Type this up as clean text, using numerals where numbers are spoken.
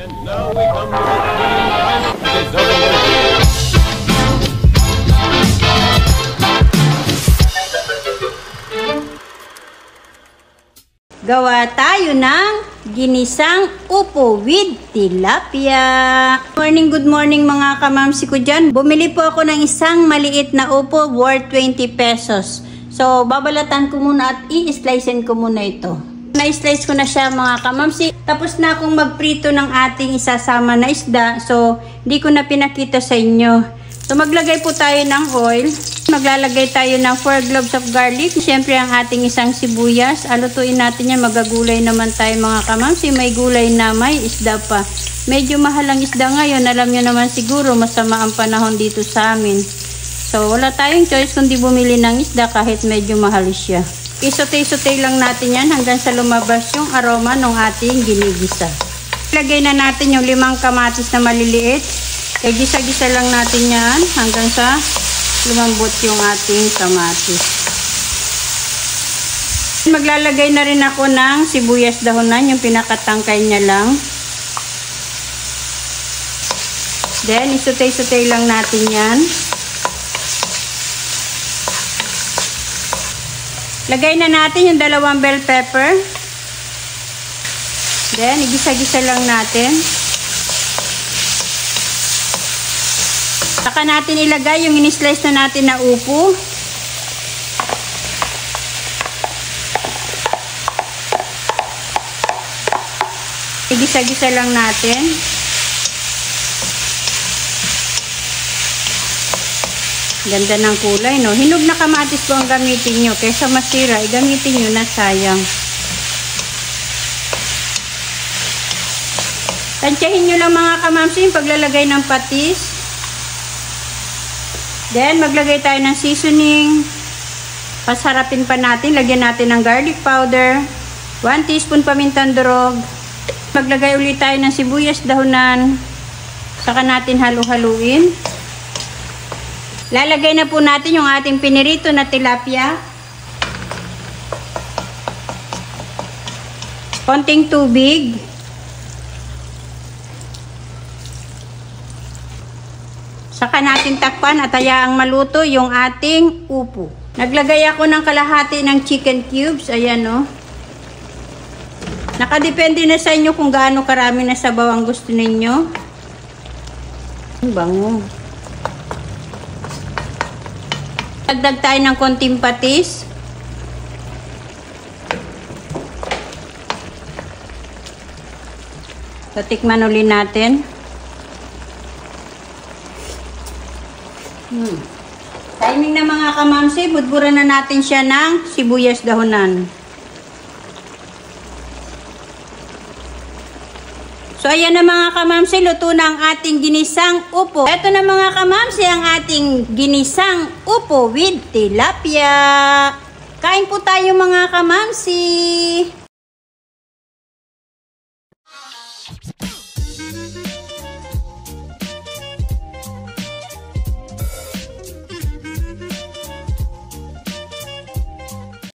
And now we come to the final deserving. Gawa tayo ng ginisang upo with tilapia. Good morning mga kamamsi ko dyan. Bumili po ako ng isang maliit na upo worth 20 pesos. So, babalatan ko muna at i-slicein ko muna ito. Na-slice ko na siya mga kamamsi. Tapos na akong magprito ng ating isasama na isda. So, hindi ko na pinakita sa inyo. So, maglagay po tayo ng oil. Maglalagay tayo ng 4 cloves of garlic. Siyempre, ang ating isang sibuyas. Alutuin natin yan. Magagulay naman tayo mga kamamsi. May gulay na, may isda pa. Medyo mahal ang isda ngayon. Alam nyo naman siguro, masama ang panahon dito sa amin. So, wala tayong choice kundi bumili ng isda kahit medyo mahal siya. Isote-sote lang natin yan hanggang sa lumabas yung aroma ng ating ginigisa. Ilagay na natin yung 5 kamatis na maliliit. Kaya gisa-gisa lang natin yan hanggang sa lumambot yung ating kamatis. Maglalagay na rin ako ng sibuyas dahonan, yung pinakatangkay niya lang. Then, isutay-sutay lang natin yan. Lagay na natin yung 2 bell pepper. Then, igisa-gisa lang natin. Saka natin ilagay yung in-slice na natin na upo. Igisa-gisa lang natin. Ganda ng kulay, no? Hinog na kamatis po ang gamitin nyo. Kaysa masira, gamitin nyo na, sayang. Tansyahin nyo lang mga kamamsi yung paglalagay ng patis. Then, maglagay tayo ng seasoning. Pasarapin pa natin. Lagyan natin ng garlic powder. 1 teaspoon pamintang durog. Maglagay ulit tayo ng sibuyas dahonan. Saka natin halu-haluin. Lalagay na po natin yung ating pinirito na tilapia. Konting tubig. Saka natin takpan at hayaang maluto yung ating upo. Naglagay ako ng kalahati ng chicken cubes. Ayan, no. Nakadepende na sa inyo kung gaano karami na sabaw ang gusto ninyo. Ang bango. Dagdag tayo ng konting patis. Tatikman ulit natin. Timing na mga kamamsi, budburan na natin siya ng sibuyas dahonan. So ayan na mga kamamsi, luto na ang ating ginisang upo. Ito na mga kamamsi ang ating ginisang upo with tilapia. Kain po tayo mga kamamsi.